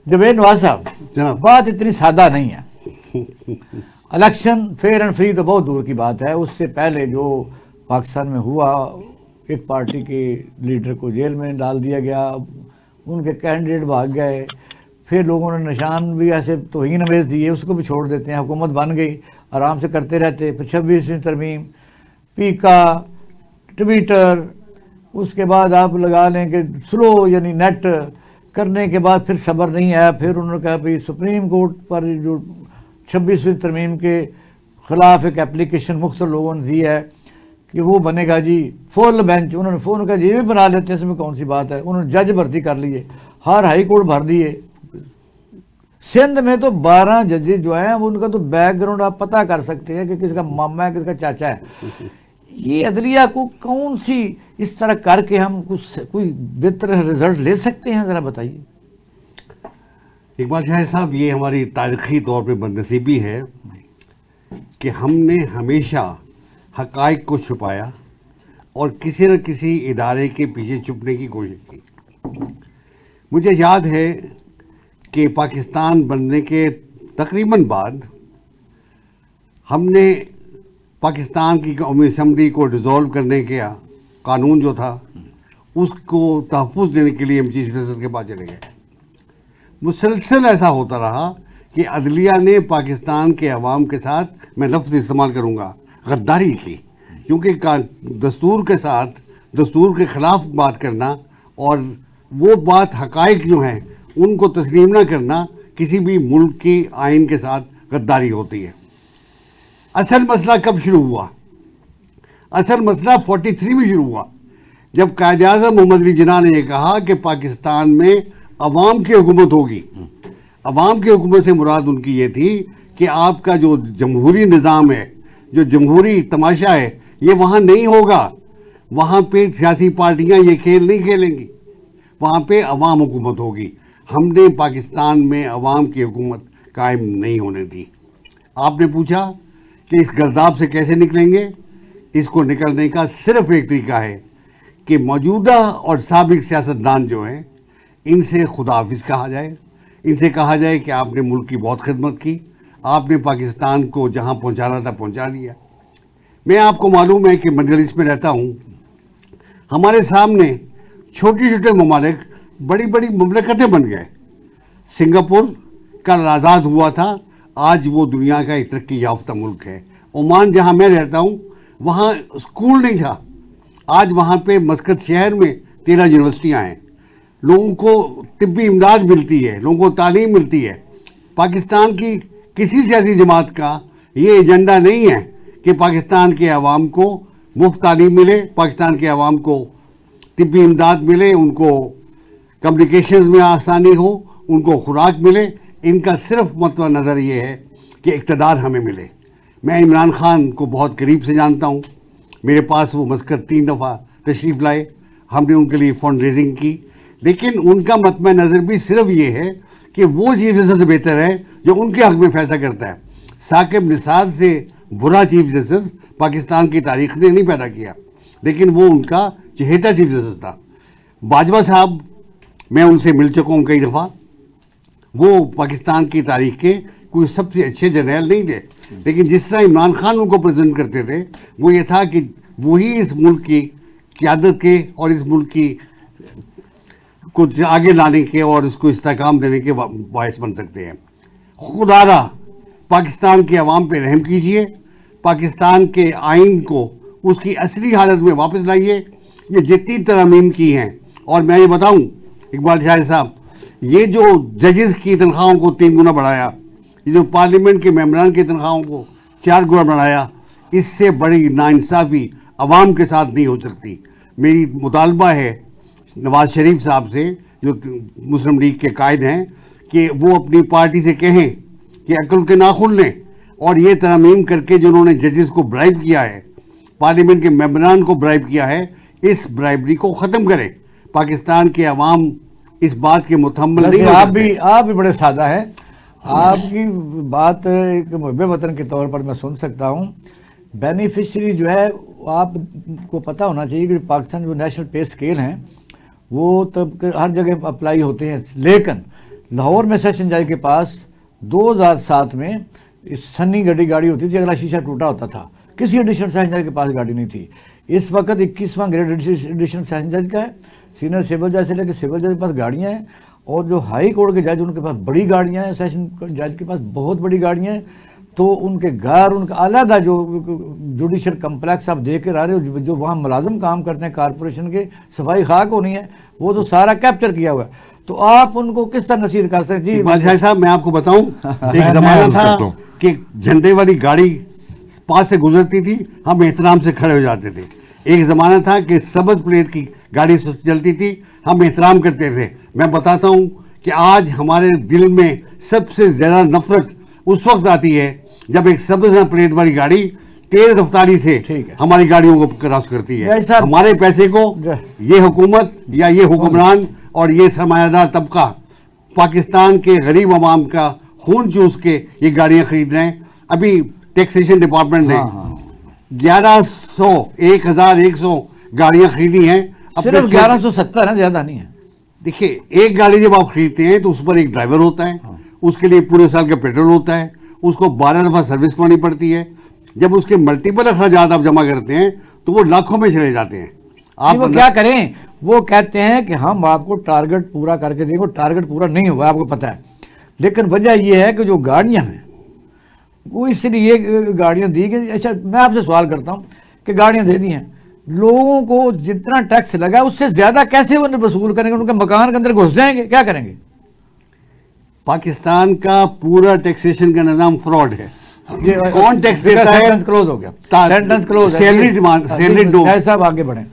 جوید نواز صاحب جناب بات اتنی سادہ نہیں ہے. الیکشن فیئر اینڈ فری تو بہت دور کی بات ہے. اس سے پہلے جو پاکستان میں ہوا، ایک پارٹی کے لیڈر کو جیل میں ڈال دیا گیا، ان کے کینڈیڈیٹ بھاگ گئے، پھر لوگوں نے نشان بھی ایسے توہین آمیز دیے، اس کو بھی چھوڑ دیتے ہیں. حکومت بن گئی، آرام سے کرتے رہتے. پھر 26ویں ترمیم، پیکا، ٹویٹر، اس کے بعد آپ لگا لیں کہ سلو یعنی نیٹ کرنے کے بعد پھر صبر نہیں آیا. پھر انہوں نے کہا بھائی سپریم کورٹ پر جو 26ویں ترمیم کے خلاف ایک اپلیکیشن مختلف لوگوں نے دی ہے کہ وہ بنے گا جی فل بینچ. انہوں نے فون کہا یہ بھی بنا لیتے ہیں، اس میں کون سی بات ہے. انہوں نے جج بھرتی کر لیے، ہر ہائی کورٹ بھر دیے. سندھ میں تو 12 ججز جو ہیں ان کا تو بیک گراؤنڈ آپ پتہ کر سکتے ہیں کہ کس کا ماما ہے، کس کا چاچا ہے. یہ عدلیہ کو کون سی اس طرح کر کے ہم کوئی بہتر رزلٹ لے سکتے ہیں، ذرا بتائیے. اقبال شاہ صاحب، یہ ہماری تاریخی طور پہ بدنصیبی ہے کہ ہم نے ہمیشہ حقائق کو چھپایا اور کسی نہ کسی ادارے کے پیچھے چھپنے کی کوشش کی. مجھے یاد ہے کہ پاکستان بننے کے تقریباً بعد ہم نے پاکستان کی قومی اسمبلی کو ڈیزالو کرنے کا قانون جو تھا اس کو تحفظ دینے کے لیے ہم چیف جسٹس کے پاس چلے گئے. مسلسل ایسا ہوتا رہا کہ عدلیہ نے پاکستان کے عوام کے ساتھ، میں لفظ استعمال کروں گا، غداری کی. کیونکہ دستور کے ساتھ دستور کے خلاف بات کرنا اور وہ بات حقائق جو ہیں ان کو تسلیم نہ کرنا کسی بھی ملک کی آئین کے ساتھ غداری ہوتی ہے. اصل مسئلہ کب شروع ہوا؟ اصل مسئلہ 43 میں شروع ہوا، جب قائد اعظم محمد علی جناح نے یہ کہا کہ پاکستان میں عوام کی حکومت ہوگی. عوام کی حکومت سے مراد ان کی یہ تھی کہ آپ کا جو جمہوری نظام ہے، جو جمہوری تماشا ہے، یہ وہاں نہیں ہوگا. وہاں پہ سیاسی پارٹیاں یہ کھیل نہیں کھیلیں گی، وہاں پہ عوام حکومت ہوگی. ہم نے پاکستان میں عوام کی حکومت قائم نہیں ہونے دی. آپ نے پوچھا کہ اس گرداب سے کیسے نکلیں گے؟ اس کو نکلنے کا صرف ایک طریقہ ہے کہ موجودہ اور سابق سیاستدان جو ہیں ان سے خدا حافظ کہا جائے. ان سے کہا جائے کہ آپ نے ملک کی بہت خدمت کی، آپ نے پاکستان کو جہاں پہنچانا تھا پہنچا دیا. میں آپ کو معلوم ہے کہ مجلس میں رہتا ہوں، ہمارے سامنے چھوٹے چھوٹے ممالک بڑی بڑی مملکتیں بن گئے. سنگاپور کل آزاد ہوا تھا، آج وہ دنیا کا ایک ترقی یافتہ ملک ہے. عمان جہاں میں رہتا ہوں وہاں اسکول نہیں تھا، آج وہاں پہ مسقط شہر میں 13 یونیورسٹیاں ہیں. لوگوں کو طبی امداد ملتی ہے، لوگوں کو تعلیم ملتی ہے. پاکستان کی کسی سیاسی جماعت کا یہ ایجنڈا نہیں ہے کہ پاکستان کے عوام کو مفت تعلیم ملے، پاکستان کے عوام کو طبی امداد ملے، ان کو کمیونیکیشنز میں آسانی ہو، ان کو خوراک ملے. ان کا صرف مطلب نظر یہ ہے کہ اقتدار ہمیں ملے. میں عمران خان کو بہت قریب سے جانتا ہوں، میرے پاس وہ مسقط 3 دفعہ تشریف لائے، ہم نے ان کے لیے فنڈ ریزنگ کی. لیکن ان کا مطمع نظر بھی صرف یہ ہے کہ وہ چیف جسٹس سے بہتر ہے جو ان کے حق میں فیصلہ کرتا ہے. ثاقب نثار سے برا چیف جسٹس پاکستان کی تاریخ نے نہیں پیدا کیا، لیکن وہ ان کا چہیتا چیف جسٹس تھا. باجوہ صاحب، میں ان سے مل چکا ہوں کئی دفعہ، وہ پاکستان کی تاریخ کے کوئی سب سے اچھے جرنیل نہیں تھے، لیکن جس طرح عمران خان ان کو پریزنٹ کرتے تھے وہ یہ تھا کہ وہی اس ملک کی قیادت کے اور اس ملک کی کو آگے لانے کے اور اس کو استحکام دینے کے باعث بن سکتے ہیں. خدا را پاکستان کے عوام پہ رحم کیجئے، پاکستان کے آئین کو اس کی اصلی حالت میں واپس لائیے. یہ جتنی ترامیم کی ہیں، اور میں یہ بتاؤں اقبال شاہ صاحب، یہ جو ججز کی تنخواہوں کو 3 گنا بڑھایا، یہ جو پارلیمنٹ کے ممبران کی تنخواہوں کو 4 گنا بڑھایا، اس سے بڑی ناانصافی عوام کے ساتھ نہیں ہو سکتی. میری مطالبہ ہے نواز شریف صاحب سے، جو مسلم لیگ کے قائد ہیں، کہ وہ اپنی پارٹی سے کہیں کہ عقل کے ناخن لیں اور یہ ترامیم کر کے جنہوں نے ججز کو برائب کیا ہے، پارلیمنٹ کے ممبران کو برائب کیا ہے، اس برائبری کو ختم کریں. پاکستان کے عوام اس بات کے متحمل نہیں ہو سکتے. آپ بھی بڑے سادہ ہیں، آپ کی بات ایک محب وطن کے طور پر میں سن سکتا ہوں. بینیفیشری جو ہے آپ کو پتہ ہونا چاہیے کہ پاکستان جو نیشنل پے اسکیل ہیں وہ تب ہر جگہ اپلائی ہوتے ہیں، لاہور میں سیشن جج کے پاس 2007 میں سنی گاڑی ہوتی تھی، اگلا شیشہ ٹوٹا ہوتا تھا، کسی ایڈیشنل سیشن جج کے پاس گاڑی نہیں تھی. اس وقت 21واں گریڈ ایڈیشنل سیشن جج کا ہے، سینئر سول جج سے لے کے سول جج کے پاس گاڑیاں ہیں، اور جو ہائی کورٹ کے جج ان کے پاس بڑی گاڑیاں ہیں، سیشن جج کے پاس بہت بڑی گاڑیاں ہیں. تو ان کے گھر، ان کا علیحدہ جو جوڈیشل کمپلیکس آپ دیکھ کر آ رہے ہو، جو وہاں ملازم کام کرتے ہیں کارپوریشن کے، صفائی خاک ہونی ہے، وہ تو سارا کیپچر کیا ہوا ہے. تو آپ ان کو کس طرح نصیحت کر سکتے ہیں؟ جی اقبال شاہ صاحب، میں آپ کو بتاؤں، ایک زمانہ تھا کہ جھنڈے والی گاڑی پاس سے گزرتی تھی، ہم احترام سے کھڑے ہو جاتے تھے. ایک زمانہ تھا کہ سبز پلیٹ کی گاڑی چلتی تھی، ہم احترام کرتے تھے. میں بتاتا ہوں کہ آج ہمارے دل میں سب سے زیادہ نفرت اس وقت آتی ہے جب ایک سبز پلیٹ والی گاڑی تیز رفتاری سے ہماری گاڑیوں کو کراس کرتی ہے. ہمارے پیسے کو یہ حکومت یا یہ حکمران اور یہ سرمایہ دار طبقہ پاکستان کے غریب عوام کا خون چوس کے یہ گاڑیاں خرید رہے ہیں. ابھی ٹیکسیشن ڈپارٹمنٹ نے 1100 گاڑیاں خریدی ہیں. صرف 1170 ہے، زیادہ نہیں ہے. دیکھیے، ایک گاڑی جب آپ خریدتے ہیں تو اس پر ایک ڈرائیور ہوتا ہے، اس کے لیے پورے سال کا پیٹرول ہوتا ہے، اس کو 12 دفعہ سروس کرانی پڑتی ہے. جب اس کے ملٹیپل اخراجات آپ جمع کرتے ہیں تو وہ لاکھوں میں چلے جاتے ہیں. وہ کیا کریں؟ وہ کہتے ہیں کہ ہم آپ کو ٹارگٹ پورا کر کے دیں گے. ٹارگٹ پورا نہیں ہوا، آپ کو پتہ ہے. لیکن وجہ یہ ہے کہ جو گاڑیاں ہیں وہ اس لیے گاڑیاں دی گئی. اچھا، میں آپ سے سوال کرتا ہوں کہ گاڑیاں دے دی ہیں، لوگوں کو جتنا ٹیکس لگا اس سے زیادہ کیسے وہ وصول کریں گے؟ ان کے مکان کے اندر گھس جائیں گے، کیا کریں گے؟ پاکستان کا پورا ٹیکسیشن کا نظام فراڈ ہے. کون ٹیکس دیتا ہے؟ سینٹنس کلوز ہو گیا. سیلری ڈیمانڈ، سیلری صاحب آگے بڑھیں.